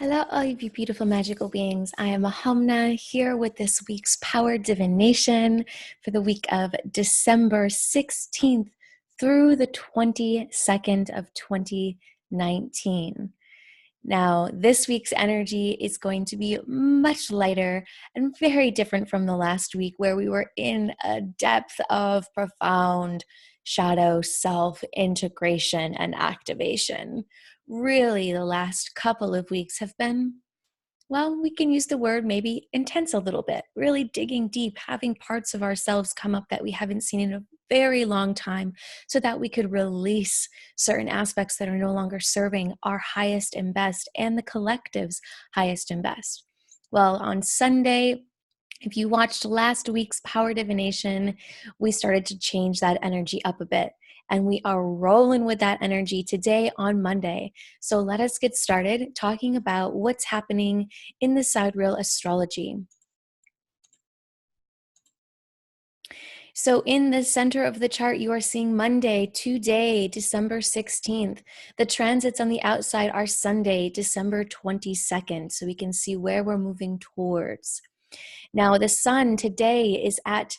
Hello, all you beautiful magical beings. I am Ahaumna here with this week's Power Divination for the week of December 16th through the 22nd of 2019. Now, this week's energy is going to be much lighter and very different from the last week where we were in a depth of profound shadow self-integration and activation. Really, the last couple of weeks have been, well, we can use the word maybe intense a little bit, really digging deep, having parts of ourselves come up that we haven't seen in a very long time so that we could release certain aspects that are no longer serving our highest and best and the collective's highest and best. Well, on Sunday, if you watched last week's Power Divination, we started to change that energy up a bit. And we are rolling with that energy today on Monday. So let us get started talking about what's happening in the SIDEREAL Astrology. So in the center of the chart, you are seeing Monday, today, December 16th. The transits on the outside are Sunday, December 22nd. So we can see where we're moving towards. Now, the sun today is at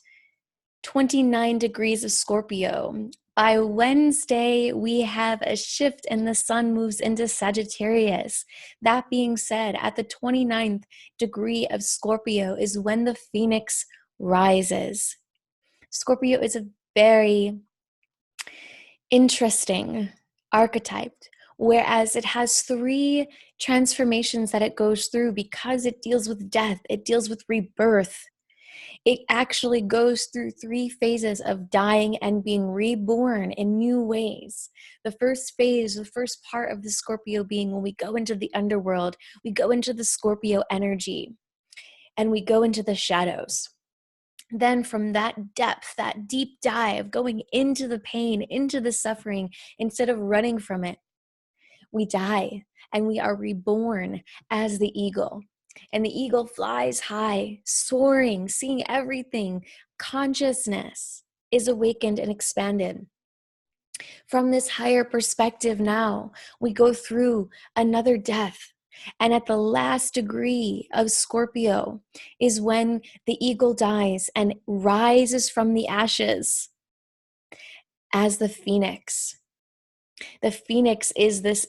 29 degrees of Scorpio. By Wednesday, we have a shift and the sun moves into Sagittarius. That being said, at the 29th degree of Scorpio is when the Phoenix rises. Scorpio is a very interesting archetype, whereas it has three transformations that it goes through because it deals with death, it deals with rebirth. It actually goes through three phases of dying and being reborn in new ways. The first phase, the first part of the Scorpio being when we go into the underworld, we go into the Scorpio energy and we go into the shadows. Then from that depth, that deep dive, going into the pain, into the suffering, instead of running from it, we die and we are reborn as the eagle. And the eagle flies high, soaring, seeing everything. Consciousness is awakened and expanded. From this higher perspective now, we go through another death. And at the last degree of Scorpio is when the eagle dies and rises from the ashes as the phoenix. The phoenix is this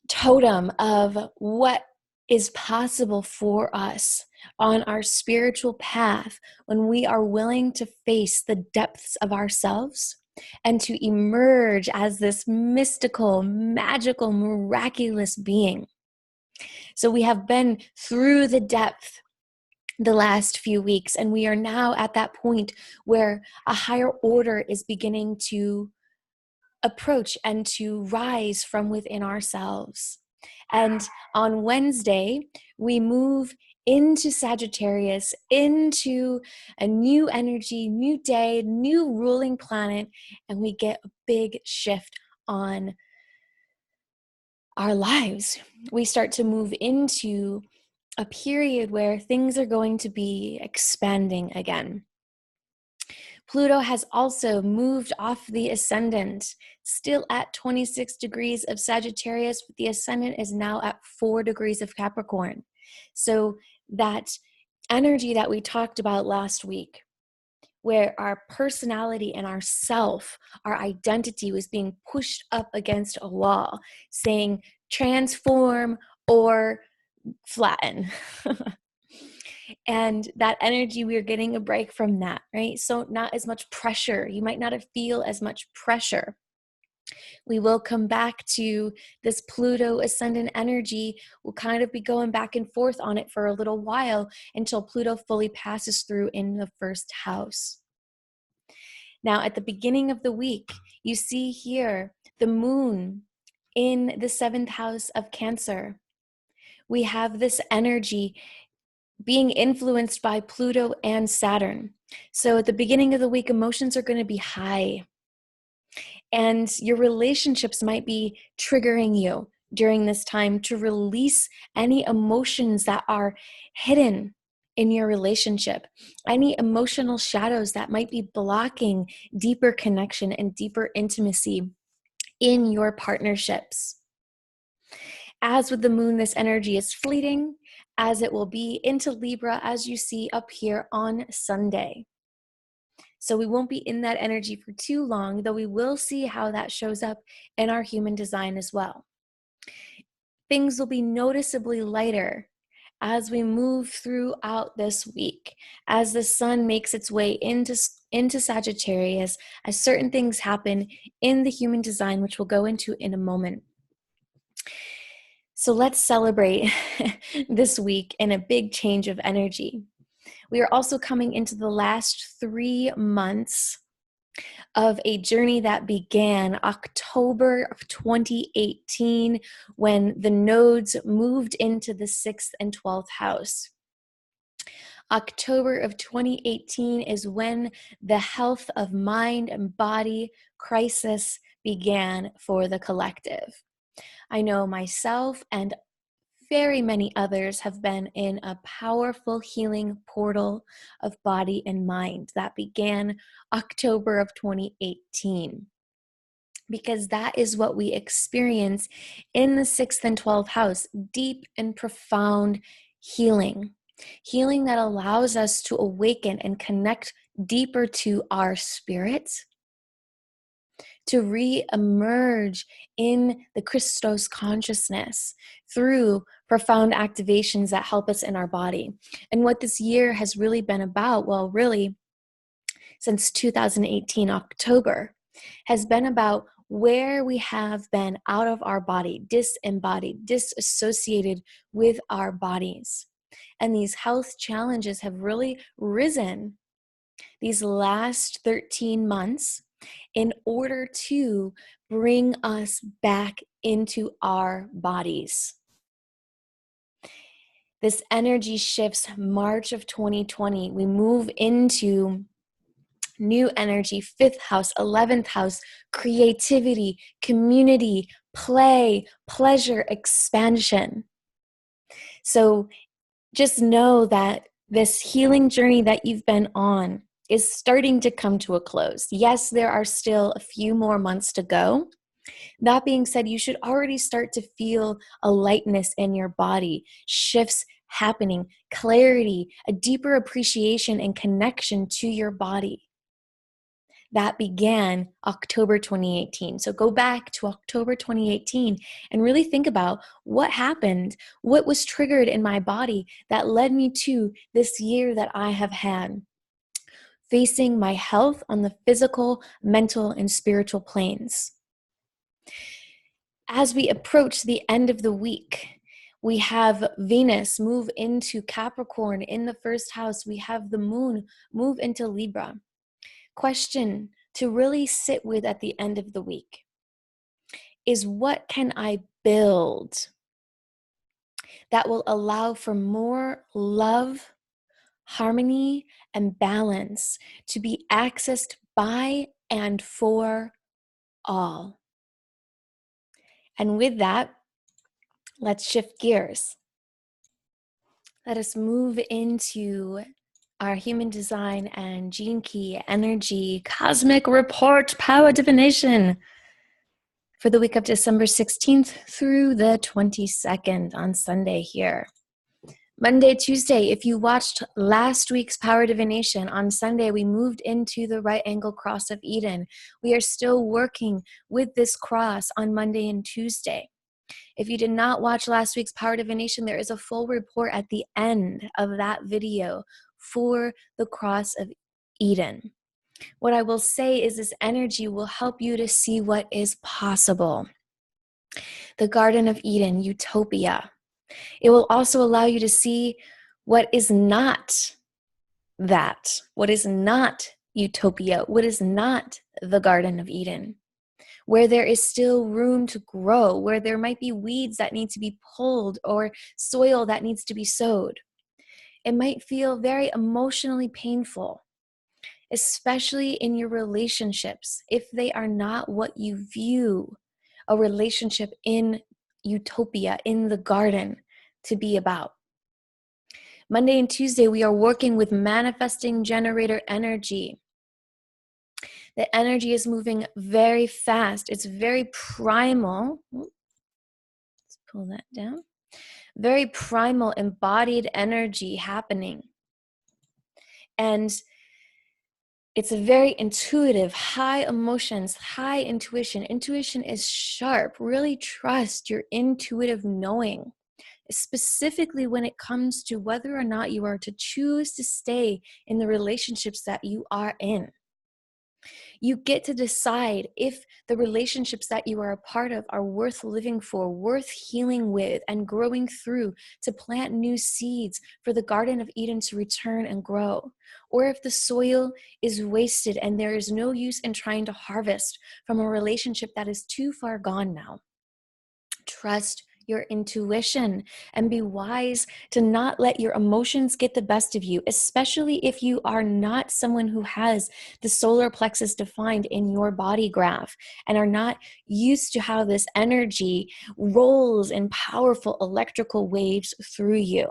totem of what is possible for us on our spiritual path when we are willing to face the depths of ourselves and to emerge as this mystical, magical, miraculous being. So we have been through the depth the last few weeks, and we are now at that point where a higher order is beginning to approach and to rise from within ourselves. And on Wednesday, we move into Sagittarius, into a new energy, new day, new ruling planet, and we get a big shift on our lives. We start to move into a period where things are going to be expanding again. Pluto has also moved off the ascendant, still at 26 degrees of Sagittarius, but the ascendant is now at 4 degrees of Capricorn. So that energy that we talked about last week, where our personality and our self, our identity was being pushed up against a wall, saying transform or flatten. And that energy, we're getting a break from that, right? So not as much pressure. You might not feel as much pressure. We will come back to this Pluto ascendant energy. We'll kind of be going back and forth on it for a little while until Pluto fully passes through in the first house. Now, at the beginning of the week, you see here the moon in the 7th house of Cancer. We have this energy being influenced by Pluto and Saturn. So at the beginning of the week, emotions are going to be high. And your relationships might be triggering you during this time to release any emotions that are hidden in your relationship, any emotional shadows that might be blocking deeper connection and deeper intimacy in your partnerships. As with the moon, this energy is fleeting, as it will be into Libra, as you see up here on Sunday. So we won't be in that energy for too long, though we will see how that shows up in our human design as well. Things will be noticeably lighter as we move throughout this week, as the sun makes its way into Sagittarius, as certain things happen in the human design, which we'll go into in a moment. So let's celebrate this week in a big change of energy. We are also coming into the last 3 months of a journey that began October of 2018 when the nodes moved into the 6th and 12th house. October of 2018 is when the health of mind and body crisis began for the collective. I know myself and very many others have been in a powerful healing portal of body and mind that began October of 2018. Because that is what we experience in the 6th and 12th house, deep and profound healing. Healing that allows us to awaken and connect deeper to our spirit, to re-emerge in the Christos consciousness through profound activations that help us in our body. And what this year has really been about, well, really, since 2018 October, has been about where we have been out of our body, disembodied, disassociated with our bodies. And these health challenges have really risen these last 13 months in order to bring us back into our bodies. This energy shifts March of 2020. We move into new energy, 5th house, 11th house, creativity, community, play, pleasure, expansion. So just know that this healing journey that you've been on is starting to come to a close. Yes, there are still a few more months to go. That being said, you should already start to feel a lightness in your body, shifts happening, clarity, a deeper appreciation and connection to your body. That began October 2018. So go back to October 2018 and really think about what happened, what was triggered in my body that led me to this year that I have had, facing my health on the physical, mental, and spiritual planes. As we approach the end of the week, we have Venus move into Capricorn in the 1st house. We have the moon move into Libra. Question to really sit with at the end of the week is, what can I build that will allow for more love, harmony, and balance to be accessed by and for all? And with that, let's shift gears. Let us move into our human design and gene key energy cosmic report power divination for the week of December 16th through the 22nd on Sunday here. Monday, Tuesday, if you watched last week's power divination, on Sunday we moved into the right angle cross of Eden. We are still working with this cross on Monday and Tuesday. If you did not watch last week's power divination, there is a full report at the end of that video for the cross of Eden. What I will say is this energy will help you to see what is possible. The Garden of Eden, utopia. It will also allow you to see what is not that, what is not utopia, what is not the Garden of Eden, where there is still room to grow, where there might be weeds that need to be pulled or soil that needs to be sowed. It might feel very emotionally painful, especially in your relationships, if they are not what you view a relationship in utopia, in the garden, to be about. Monday and Tuesday, we are working with manifesting generator energy. The energy is moving very fast. It's very primal. Let's pull that down. Very primal, embodied energy happening. And it's a very intuitive, high emotions, high intuition. Intuition is sharp. Really trust your intuitive knowing, specifically when it comes to whether or not you are to choose to stay in the relationships that you are in. You get to decide if the relationships that you are a part of are worth living for, worth healing with and growing through, to plant new seeds for the Garden of Eden to return and grow. Or if the soil is wasted and there is no use in trying to harvest from a relationship that is too far gone now. Trust your intuition and be wise to not let your emotions get the best of you, especially if you are not someone who has the solar plexus defined in your body graph and are not used to how this energy rolls in powerful electrical waves through you.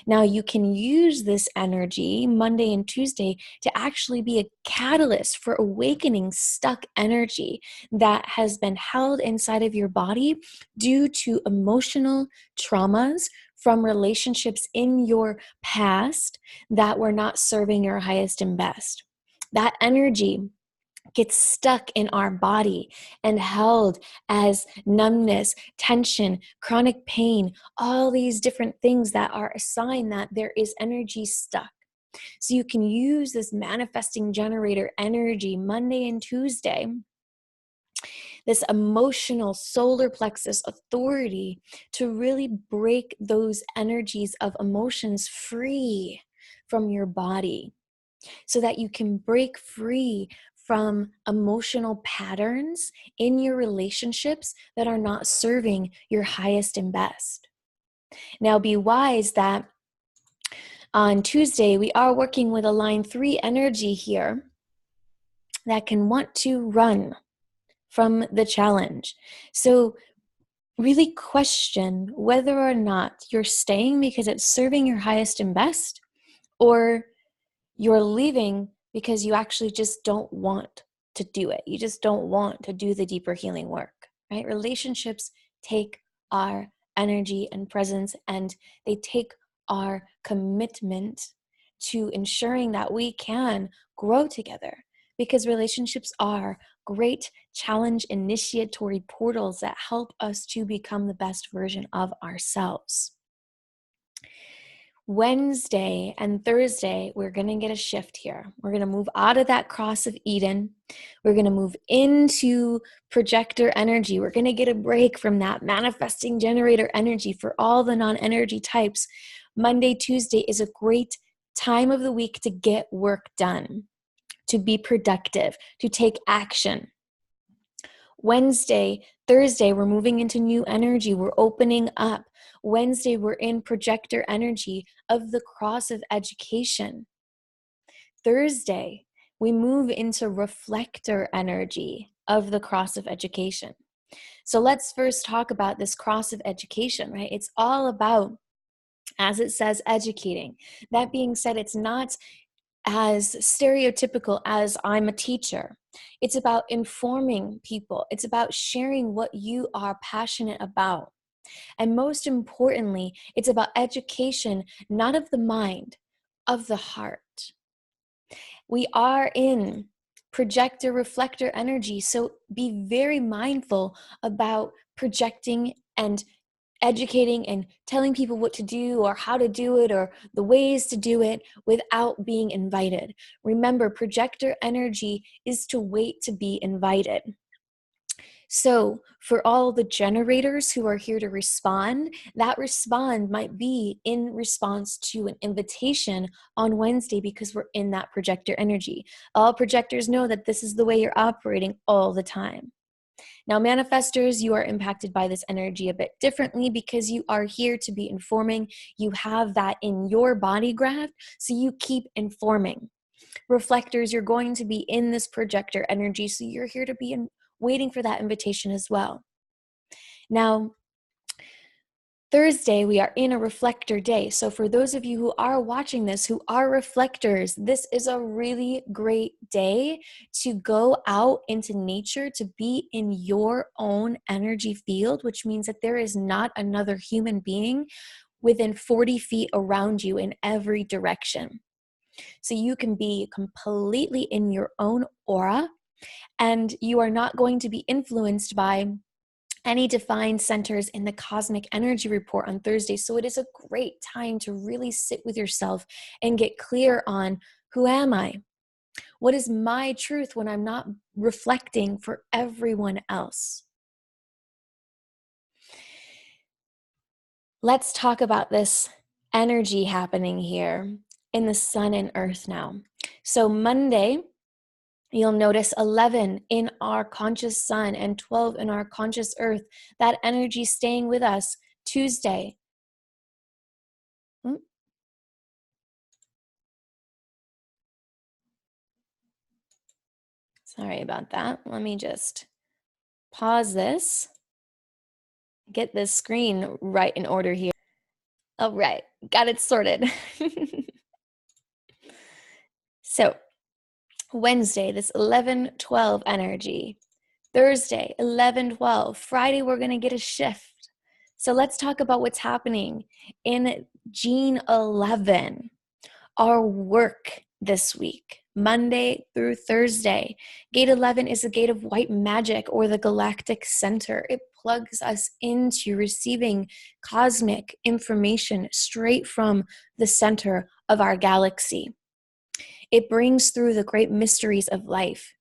Now, you can use this energy Monday and Tuesday to actually be a catalyst for awakening stuck energy that has been held inside of your body due to emotional traumas from relationships in your past that were not serving your highest and best. That energy gets stuck in our body and held as numbness, tension, chronic pain, all these different things that are a sign that there is energy stuck. So you can use this manifesting generator energy Monday and Tuesday, this emotional solar plexus authority, to really break those energies of emotions free from your body, so that you can break free from emotional patterns in your relationships that are not serving your highest and best. Now, be wise that on Tuesday, we are working with a line 3 energy here that can want to run from the challenge. So really question whether or not you're staying because it's serving your highest and best, or you're leaving because you actually just don't want to do it. You just don't want to do the deeper healing work, right? Relationships take our energy and presence, and they take our commitment to ensuring that we can grow together, because relationships are great challenge initiatory portals that help us to become the best version of ourselves. Wednesday and Thursday, we're going to get a shift here. We're going to move out of that cross of Eden. We're going to move into projector energy. We're going to get a break from that manifesting generator energy for all the non-energy types. Monday, Tuesday is a great time of the week to get work done, to be productive, to take action. Wednesday, Thursday, we're moving into new energy. We're opening up. Wednesday, we're in projector energy of the cross of education. Thursday, we move into reflector energy of the cross of education. So let's first talk about this cross of education, right? It's all about, as it says, educating. That being said, it's not as stereotypical as I'm a teacher. It's about informing people. It's about sharing what you are passionate about. And most importantly, it's about education, not of the mind, of the heart. We are in projector reflector energy, so be very mindful about projecting and educating and telling people what to do or how to do it or the ways to do it without being invited. Remember, projector energy is to wait to be invited. So for all the generators who are here to respond, that respond might be in response to an invitation on Wednesday, because we're in that projector energy. All projectors know that this is the way you're operating all the time. Now, manifestors, you are impacted by this energy a bit differently because you are here to be informing. You have that in your body graph, so you keep informing. Reflectors, you're going to be in this projector energy, so you're here to be waiting for that invitation as well. Now, Thursday, we are in a reflector day. So for those of you who are watching this, who are reflectors, this is a really great day to go out into nature, to be in your own energy field, which means that there is not another human being within 40 feet around you in every direction. So you can be completely in your own aura, and you are not going to be influenced by any defined centers in the cosmic energy report on Thursday. So it is a great time to really sit with yourself and get clear on, who am I? What is my truth when I'm not reflecting for everyone else? Let's talk about this energy happening here in the sun and earth now. So Monday, you'll notice 11 in our conscious sun and 12 in our conscious earth. That energy staying with us. Tuesday. Sorry about that. Let me just pause this, get this screen right in order here. All right, got it sorted. So Wednesday, this 11-12 energy. Thursday, 11-12. Friday, we're going to get a shift. So let's talk about what's happening in Gene 11, our work this week, Monday through Thursday. Gate 11 is the gate of white magic, or the galactic center. It plugs us into receiving cosmic information straight from the center of our galaxy. It brings through the great mysteries of life.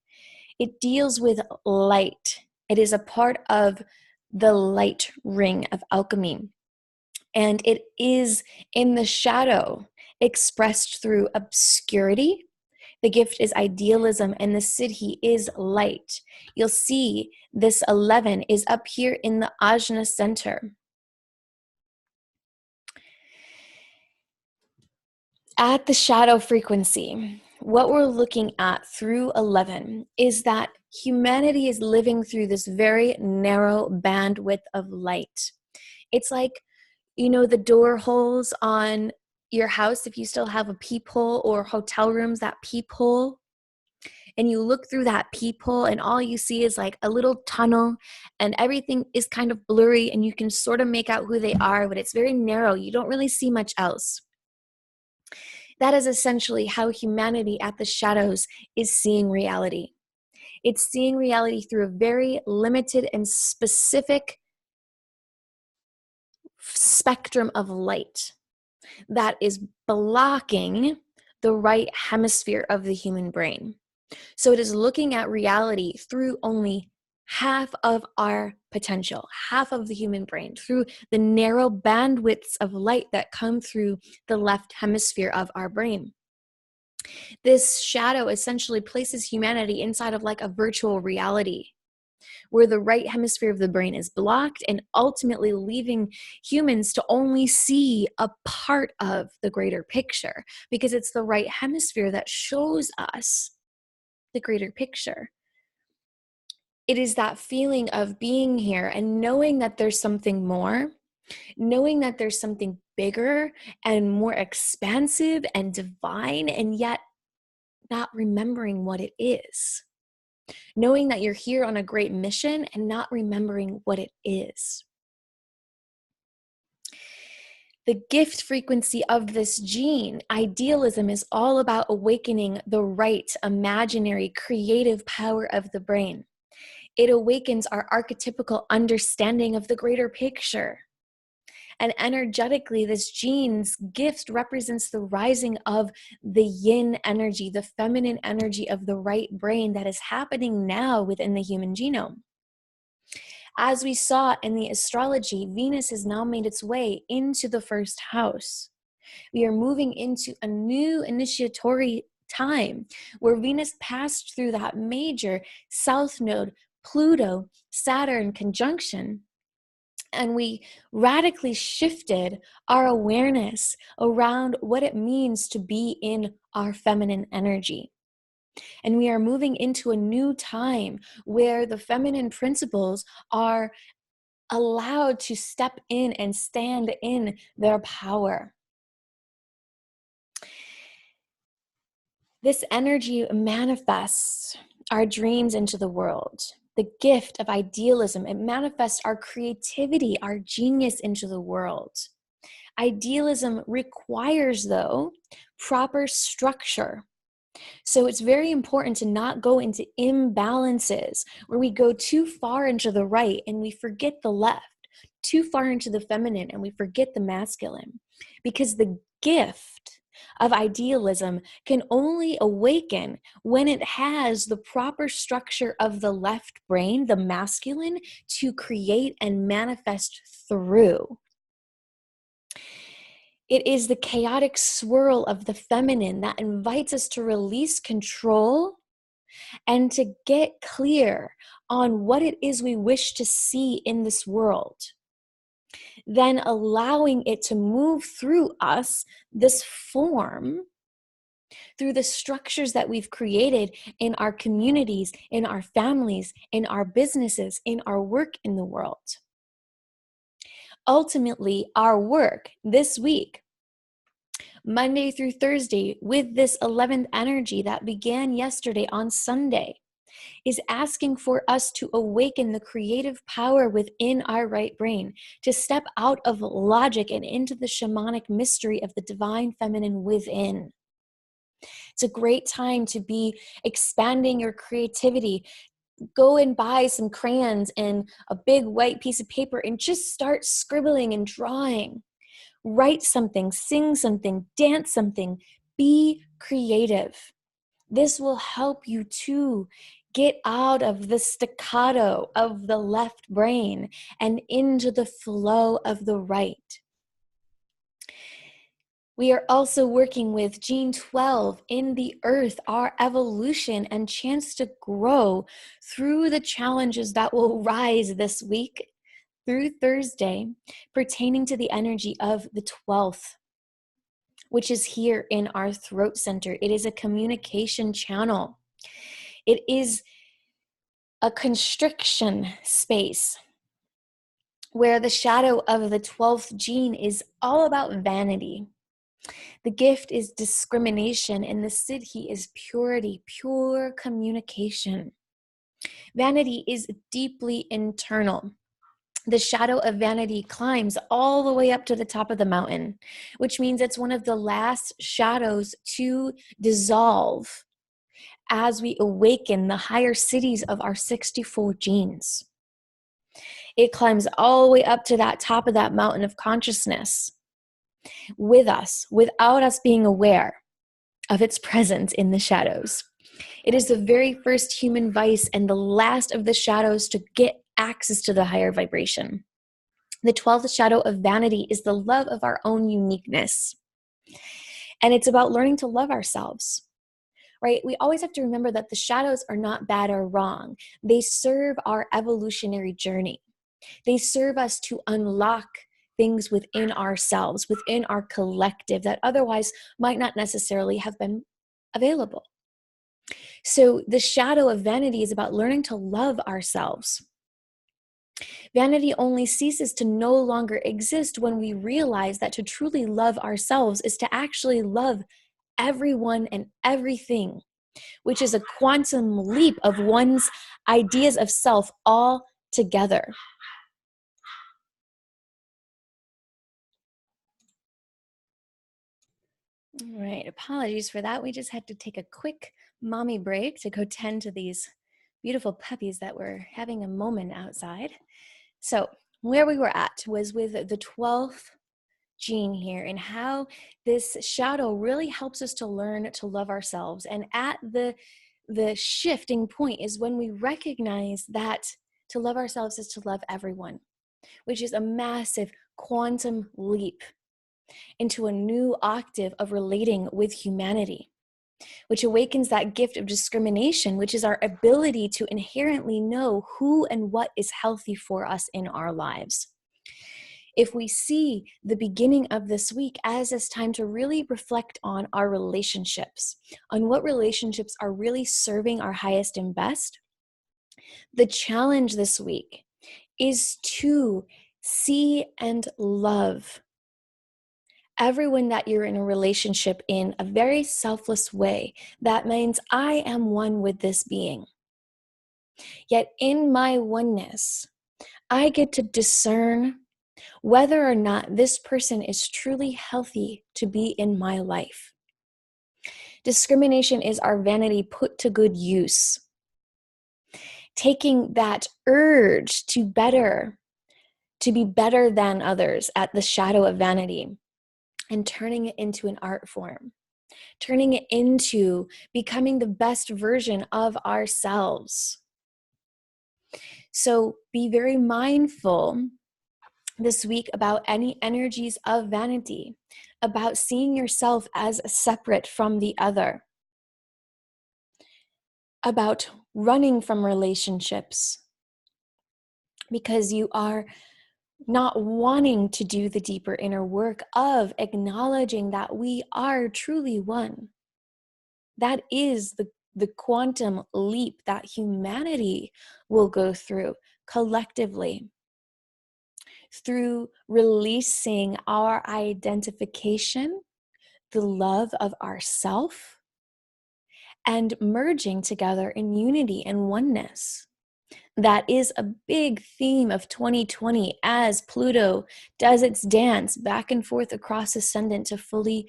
It deals with light. It is a part of the light ring of alchemy. And it is in the shadow, expressed through obscurity. The gift is idealism, and the siddhi is light. You'll see this 11 is up here in the Ajna center. At the shadow frequency, what we're looking at through 11 is that humanity is living through this very narrow bandwidth of light. It's like, you know, the door holes on your house, if you still have a peephole, or hotel rooms, that peephole, and you look through that peephole and all you see is like a little tunnel and everything is kind of blurry and you can sort of make out who they are, but it's very narrow. You don't really see much else. That is essentially how humanity at the shadows is seeing reality. It's seeing reality through a very limited and specific spectrum of light that is blocking the right hemisphere of the human brain. So it is looking at reality through only half of our potential, half of the human brain, through the narrow bandwidths of light that come through the left hemisphere of our brain. This shadow essentially places humanity inside of like a virtual reality, where the right hemisphere of the brain is blocked, and ultimately leaving humans to only see a part of the greater picture, because it's the right hemisphere that shows us the greater picture. It is that feeling of being here and knowing that there's something more, knowing that there's something bigger and more expansive and divine, and yet not remembering what it is. Knowing that you're here on a great mission and not remembering what it is. The gift frequency of this gene, idealism, is all about awakening the right, imaginary, creative power of the brain. It awakens our archetypical understanding of the greater picture. And energetically, this gene's gift represents the rising of the yin energy, the feminine energy of the right brain that is happening now within the human genome. As we saw in the astrology, Venus has now made its way into the first house. We are moving into a new initiatory time where Venus passed through that major south node, Pluto, Saturn conjunction, and we radically shifted our awareness around what it means to be in our feminine energy. And we are moving into a new time where the feminine principles are allowed to step in and stand in their power. This energy manifests our dreams into the world. The gift of idealism, it manifests our creativity, our genius into the world. Idealism requires, though, proper structure. So it's very important to not go into imbalances where we go too far into the right and we forget the left, too far into the feminine and we forget the masculine. Because the gift of idealism can only awaken when it has the proper structure of the left brain, the masculine, to create and manifest through. It is the chaotic swirl of the feminine that invites us to release control and to get clear on what it is we wish to see in this world. Then allowing it to move through us, this form, through the structures that we've created in our communities, in our families, in our businesses, in our work in the world. Ultimately, our work this week, Monday through Thursday, with this 11th energy that began yesterday on Sunday, is asking for us to awaken the creative power within our right brain, to step out of logic and into the shamanic mystery of the divine feminine within. It's a great time to be expanding your creativity. Go and buy some crayons and a big white piece of paper and just start scribbling and drawing. Write something, sing something, dance something. Be creative. This will help you to get out of the staccato of the left brain and into the flow of the right. We are also working with Gene 12 in the earth, our evolution and chance to grow through the challenges that will rise this week through Thursday, pertaining to the energy of the 12th, which is here in our throat center. It is a communication channel. It is a constriction space where the shadow of the 12th gene is all about vanity. The gift is discrimination, and the siddhi is purity, pure communication. Vanity is deeply internal. The shadow of vanity climbs all the way up to the top of the mountain, which means it's one of the last shadows to dissolve as we awaken the higher cities of our 64 genes. It climbs all the way up to that top of that mountain of consciousness with us, without us being aware of its presence in the shadows. It is the very first human vice and the last of the shadows to get access to the higher vibration. The 12th shadow of vanity is the love of our own uniqueness. And it's about learning to love ourselves, right? We always have to remember that the shadows are not bad or wrong. They serve our evolutionary journey. They serve us to unlock things within ourselves, within our collective that otherwise might not necessarily have been available. So the shadow of vanity is about learning to love ourselves. Vanity only ceases to no longer exist when we realize that to truly love ourselves is to actually love everyone and everything, which is a quantum leap of one's ideas of self all together. All right, apologies for that. We just had to take a quick mommy break to go tend to these beautiful puppies that were having a moment outside. So where we were at was with the 12th gene here and how this shadow really helps us to learn to love ourselves. And at the shifting point is when we recognize that to love ourselves is to love everyone, which is a massive quantum leap into a new octave of relating with humanity, which awakens that gift of discrimination, which is our ability to inherently know who and what is healthy for us in our lives. If we see the beginning of this week as this time to really reflect on our relationships, on what relationships are really serving our highest and best, the challenge this week is to see and love everyone that you're in a relationship in a very selfless way. That means I am one with this being. Yet in my oneness, I get to discern whether or not this person is truly healthy to be in my life. Discrimination is our vanity put to good use. Taking that urge to be better than others at the shadow of vanity and turning it into an art form, turning it into becoming the best version of ourselves. So be very mindful this week about any energies of vanity, about seeing yourself as separate from the other, about running from relationships because you are not wanting to do the deeper inner work of acknowledging that we are truly one. That is the quantum leap that humanity will go through collectively through releasing our identification, the love of ourself, and merging together in unity and oneness. That is a big theme of 2020 as Pluto does its dance back and forth across ascendant to fully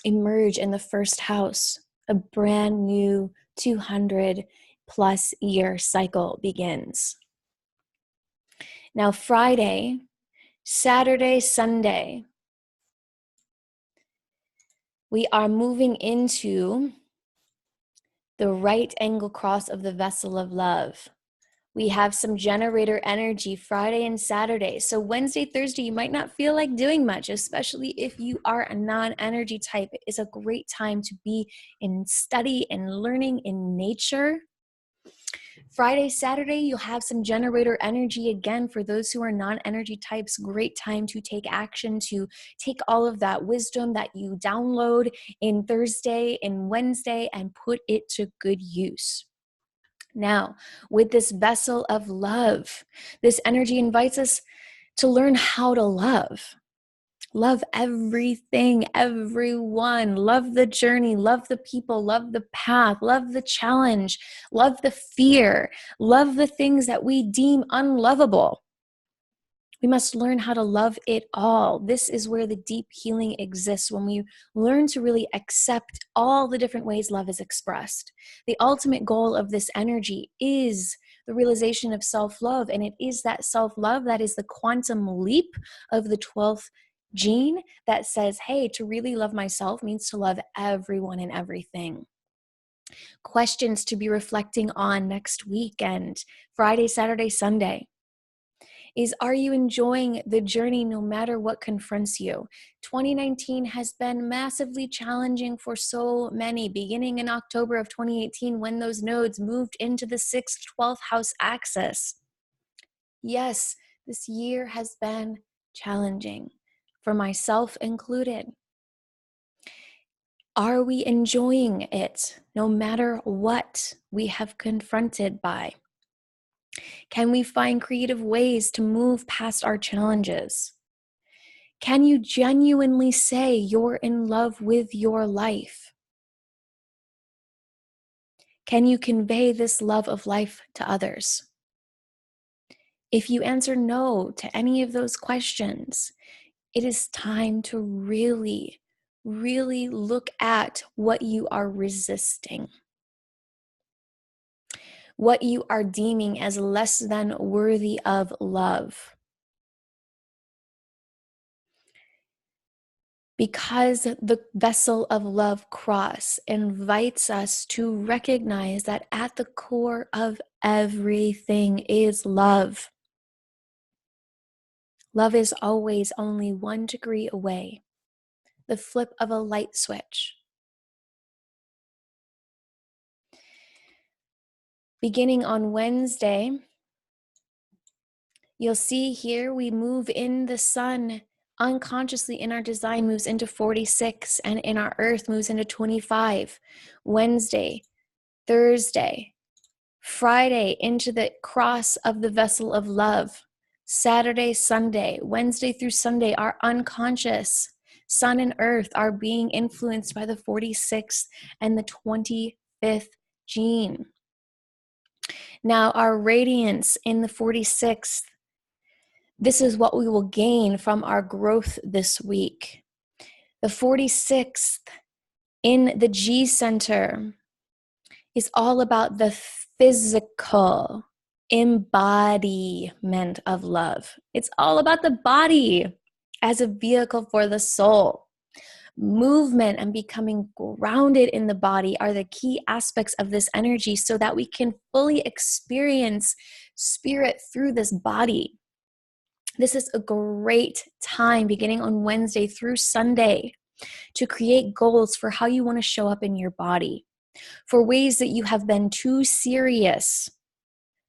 emerge in the first house. A brand new 200 plus year cycle begins. Now, Friday, Saturday, Sunday, we are moving into the right angle cross of the vessel of love. We have some generator energy Friday and Saturday. So Wednesday, Thursday, you might not feel like doing much, especially if you are a non-energy type. It is a great time to be in study and learning in nature. Friday, Saturday, you'll have some generator energy again for those who are non-energy types. Great time to take action, to take all of that wisdom that you download in Thursday and Wednesday and put it to good use. Now, with this vessel of love, this energy invites us to learn how to love. Love everything, everyone. Love the journey, love the people, love the path, love the challenge, love the fear, love the things that we deem unlovable. We must learn how to love it all. This is where the deep healing exists, when we learn to really accept all the different ways love is expressed. The ultimate goal of this energy is the realization of self-love, and it is that self-love that is the quantum leap of the 12th gene that says, hey, to really love myself means to love everyone and everything. Questions to be reflecting on next weekend, Friday, Saturday, Sunday, is, are you enjoying the journey no matter what confronts you? 2019 has been massively challenging for so many, beginning in October of 2018 when those nodes moved into the 6th, 12th house axis. Yes, this year has been challenging, for myself included. Are we enjoying it no matter what we have confronted by? Can we find creative ways to move past our challenges? Can you genuinely say you're in love with your life? Can you convey this love of life to others? If you answer no to any of those questions, it is time to really, really look at what you are resisting, what you are deeming as less than worthy of love. Because the vessel of love cross invites us to recognize that at the core of everything is love. Love is always only 1 degree away, the flip of a light switch. Beginning on Wednesday, you'll see here we move in the sun unconsciously in our design moves into 46 and in our earth moves into 25. Wednesday, Thursday, Friday into the cross of the vessel of love. Saturday, Sunday, Wednesday through Sunday, our unconscious sun and earth are being influenced by the 46th and the 25th gene. Now, our radiance in the 46th, this is what we will gain from our growth this week. The 46th in the G center is all about the physical embodiment of love. It's all about the body as a vehicle for the soul. Movement and becoming grounded in the body are the key aspects of this energy so that we can fully experience spirit through this body. This is a great time beginning on Wednesday through Sunday to create goals for how you want to show up in your body, for ways that you have been too serious,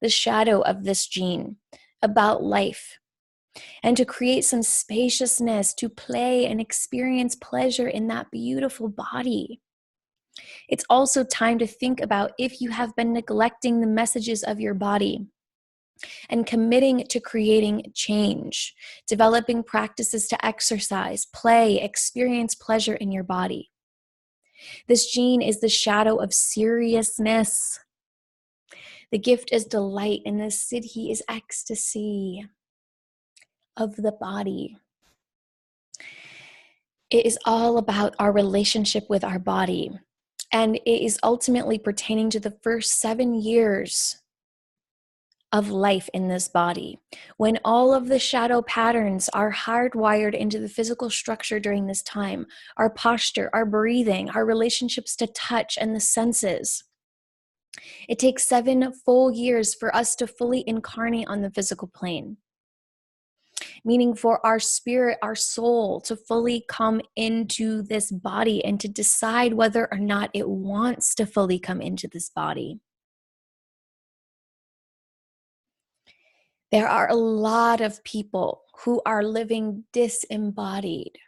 the shadow of this gene, about life, and to create some spaciousness to play and experience pleasure in that beautiful body. It's also time to think about if you have been neglecting the messages of your body and committing to creating change, developing practices to exercise, play, experience pleasure in your body. This gene is the shadow of seriousness. The gift is delight, and the siddhi is ecstasy of the body. It is all about our relationship with our body, and it is ultimately pertaining to the first 7 years of life in this body, when all of the shadow patterns are hardwired into the physical structure during this time, our posture, our breathing, our relationships to touch and the senses. It takes 7 full years for us to fully incarnate on the physical plane, meaning for our spirit, our soul to fully come into this body and to decide whether or not it wants to fully come into this body. There are a lot of people who are living disembodied,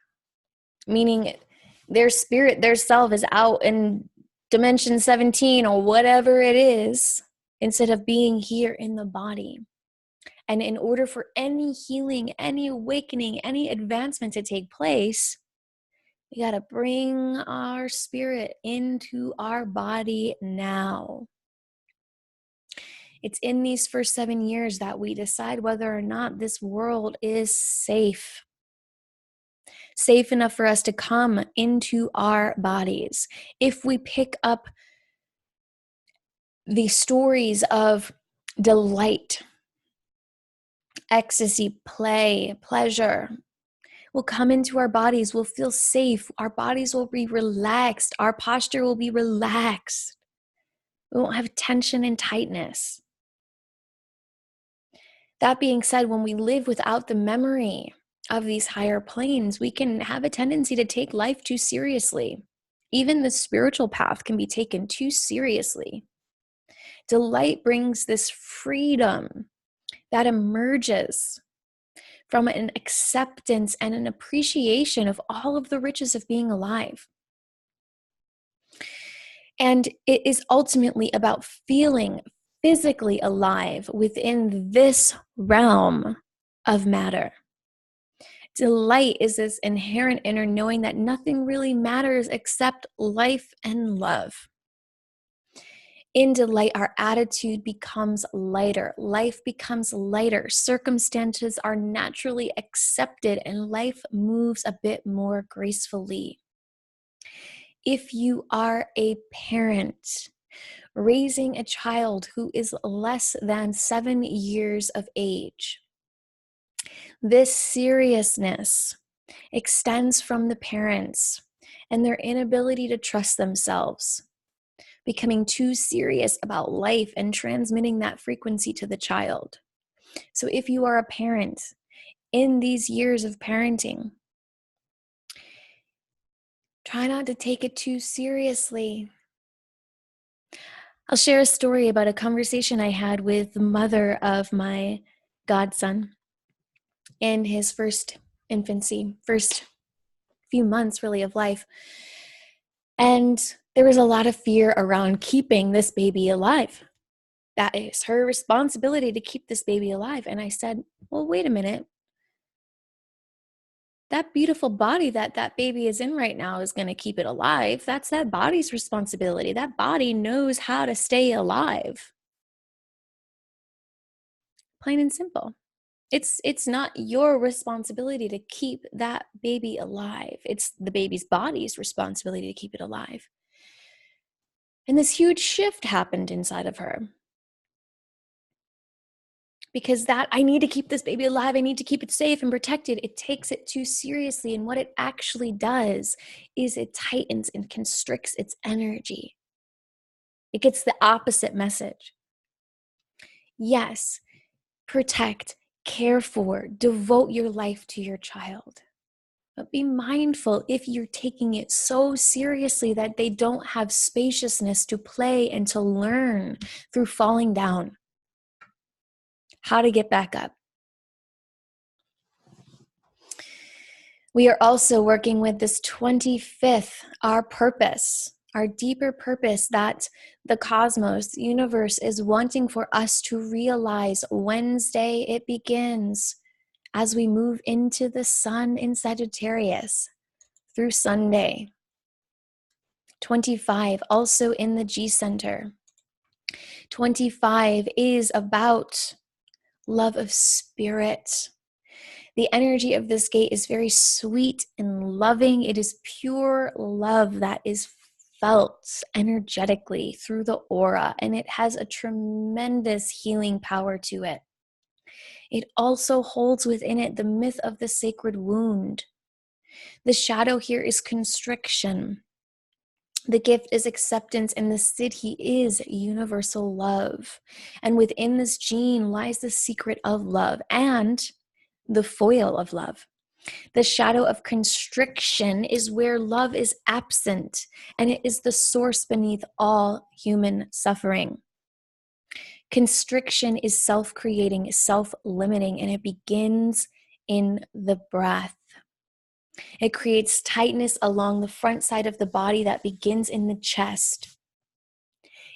meaning their spirit, their self is out in dimension 17 or whatever it is, instead of being here in the body. And in order for any healing, any awakening, any advancement to take place, we got to bring our spirit into our body now. It's in these first 7 years that we decide whether or not this world is safe enough for us to come into our bodies. If we pick up the stories of delight, ecstasy, play, pleasure, we'll come into our bodies, we'll feel safe, our bodies will be relaxed, our posture will be relaxed. We won't have tension and tightness. That being said, when we live without the memory of these higher planes, we can have a tendency to take life too seriously. Even the spiritual path can be taken too seriously. Delight brings this freedom that emerges from an acceptance and an appreciation of all of the riches of being alive. And it is ultimately about feeling physically alive within this realm of matter. Delight is this inherent inner knowing that nothing really matters except life and love. In delight, our attitude becomes lighter. Life becomes lighter. Circumstances are naturally accepted and life moves a bit more gracefully. If you are a parent raising a child who is less than 7 years of age, this seriousness extends from the parents and their inability to trust themselves, becoming too serious about life and transmitting that frequency to the child. So if you are a parent in these years of parenting, try not to take it too seriously. I'll share a story about a conversation I had with the mother of my godson in his first infancy, first few months really of life. And there was a lot of fear around keeping this baby alive. That is her responsibility to keep this baby alive. And I said, well, wait a minute. That beautiful body that baby is in right now is going to keep it alive. That's that body's responsibility. That body knows how to stay alive. Plain and simple. It's not your responsibility to keep that baby alive. It's the baby's body's responsibility to keep it alive. And this huge shift happened inside of her. Because that I need to keep this baby alive, I need to keep it safe and protected, it takes it too seriously. And what it actually does is it tightens and constricts its energy. It gets the opposite message. Yes, protect, care for, devote your life to your child. But be mindful if you're taking it so seriously that they don't have spaciousness to play and to learn through falling down. How to get back up. We are also working with this 25th, our purpose, our deeper purpose that the cosmos, the universe is wanting for us to realize. Wednesday, it begins as we move into the sun in Sagittarius through Sunday. 25, also in the G center. 25 is about love of spirit. The energy of this gate is very sweet and loving. It is pure love that is felt energetically through the aura, and it has a tremendous healing power to it. It also holds within it the myth of the sacred wound. The shadow here is constriction. The gift is acceptance, and the siddhi is universal love. And within this gene lies the secret of love and the foil of love. The shadow of constriction is where love is absent, and it is the source beneath all human suffering. Constriction is self-creating, self-limiting, and it begins in the breath. It creates tightness along the front side of the body that begins in the chest.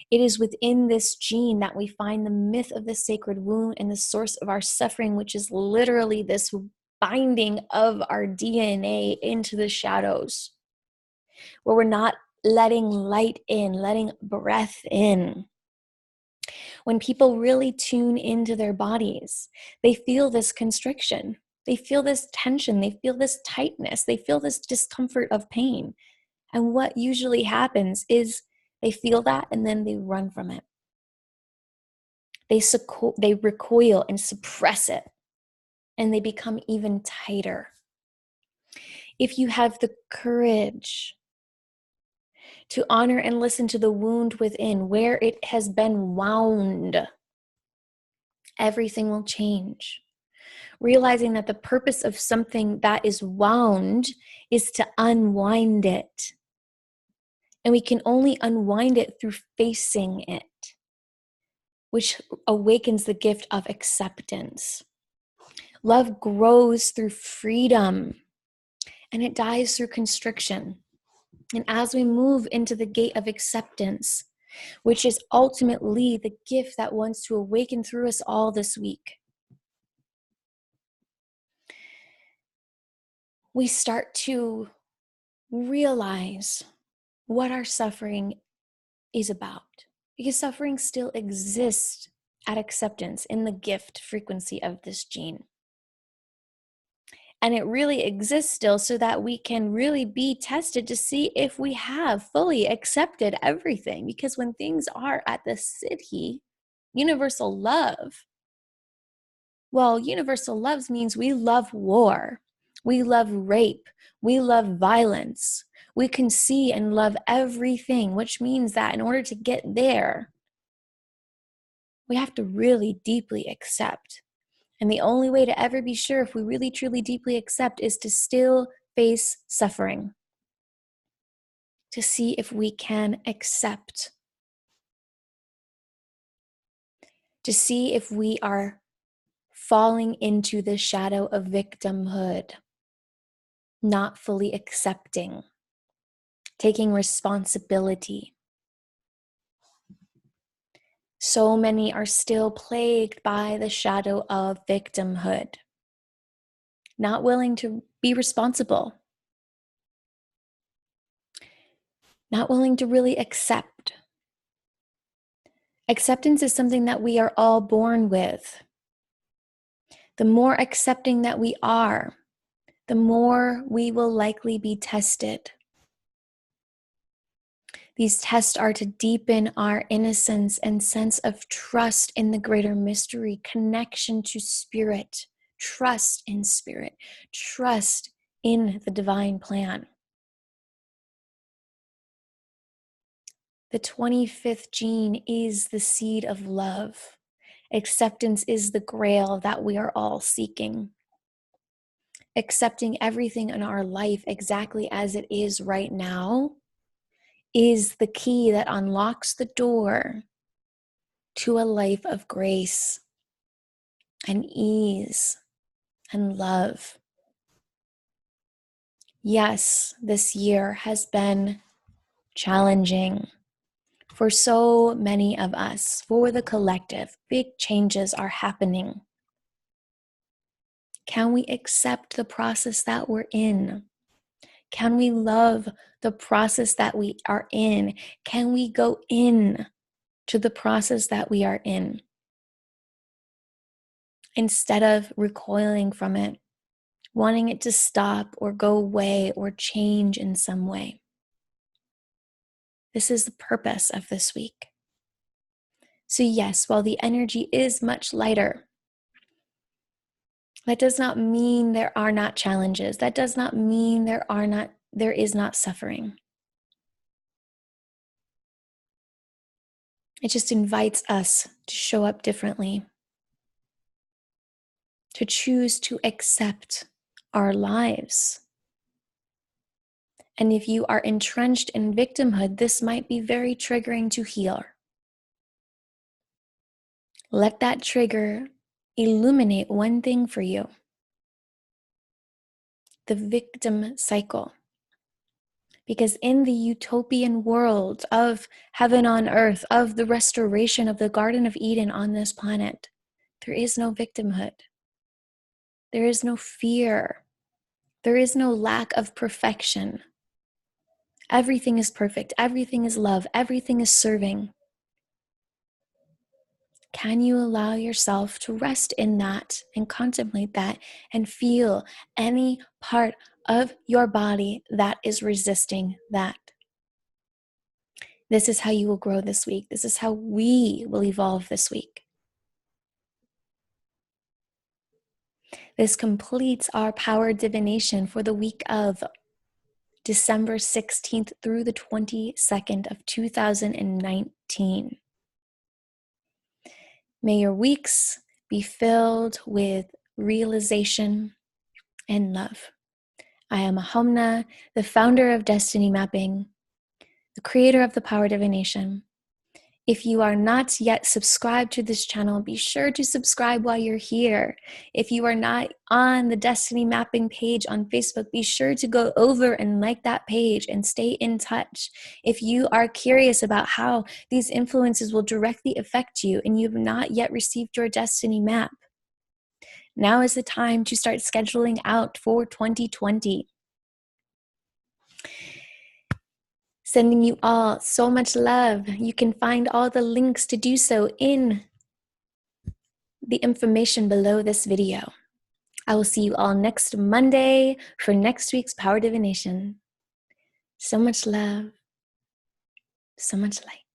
It is within this gene that we find the myth of the sacred wound and the source of our suffering, which is literally this binding of our DNA into the shadows, where we're not letting light in, letting breath in. When people really tune into their bodies, they feel this constriction. They feel this tension. They feel this tightness. They feel this discomfort of pain. And what usually happens is they feel that and then they run from it. They recoil and suppress it, and they become even tighter. If you have the courage to honor and listen to the wound within, where it has been wound, everything will change. Realizing that the purpose of something that is wound is to unwind it. And we can only unwind it through facing it, which awakens the gift of acceptance. Love grows through freedom, and it dies through constriction. And as we move into the gate of acceptance, which is ultimately the gift that wants to awaken through us all this week, we start to realize what our suffering is about. Because suffering still exists at acceptance in the gift frequency of this gene. And it really exists still so that we can really be tested to see if we have fully accepted everything. Because when things are at the siddhi, universal love, well, universal love means we love war, we love rape, we love violence. We can see and love everything, which means that in order to get there, we have to really deeply accept. And the only way to ever be sure if we really, truly, deeply accept is to still face suffering, to see if we can accept, to see if we are falling into the shadow of victimhood, not fully accepting, taking responsibility. So many are still plagued by the shadow of victimhood, not willing to be responsible, not willing to really accept. Acceptance is something that we are all born with. The more accepting that we are, the more we will likely be tested. These tests are to deepen our innocence and sense of trust in the greater mystery, connection to spirit, trust in spirit, trust in the divine plan. The 25th gene is the seed of love. Acceptance is the grail that we are all seeking. Accepting everything in our life exactly as it is right now is the key that unlocks the door to a life of grace and ease and love. Yes, this year has been challenging for so many of us, for the collective. Big changes are happening. Can we accept the process that we're in? Can we love the process that we are in? Can we go in to the process that we are in instead of recoiling from it, wanting it to stop or go away or change in some way? This is the purpose of this week. So yes, while the energy is much lighter, that does not mean there are not challenges. That does not mean there is not suffering. It just invites us to show up differently, to choose to accept our lives. And if you are entrenched in victimhood, this might be very triggering to heal. Let that trigger illuminate one thing for you: the victim cycle. Because in the utopian world of heaven on earth, of the restoration of the Garden of Eden on this planet, there is no victimhood. There is no fear. There is no lack of perfection. Everything is perfect. Everything is love. Everything is serving. Can you allow yourself to rest in that and contemplate that and feel any part of your body that is resisting that? This is how you will grow this week. This is how we will evolve this week. This completes our power divination for the week of December 16th through the 22nd of 2019. May your weeks be filled with realization and love. I am Ahaumna, the founder of Destiny Mapping, the creator of the Power Divination. If you are not yet subscribed to this channel, be sure to subscribe while you're here. If you are not on the Destiny Mapping page on Facebook, be sure to go over and like that page and stay in touch. If you are curious about how these influences will directly affect you and you have not yet received your Destiny Map, now is the time to start scheduling out for 2020. Sending you all so much love. You can find all the links to do so in the information below this video. I will see you all next Monday for next week's Power Divination. So much love, so much light.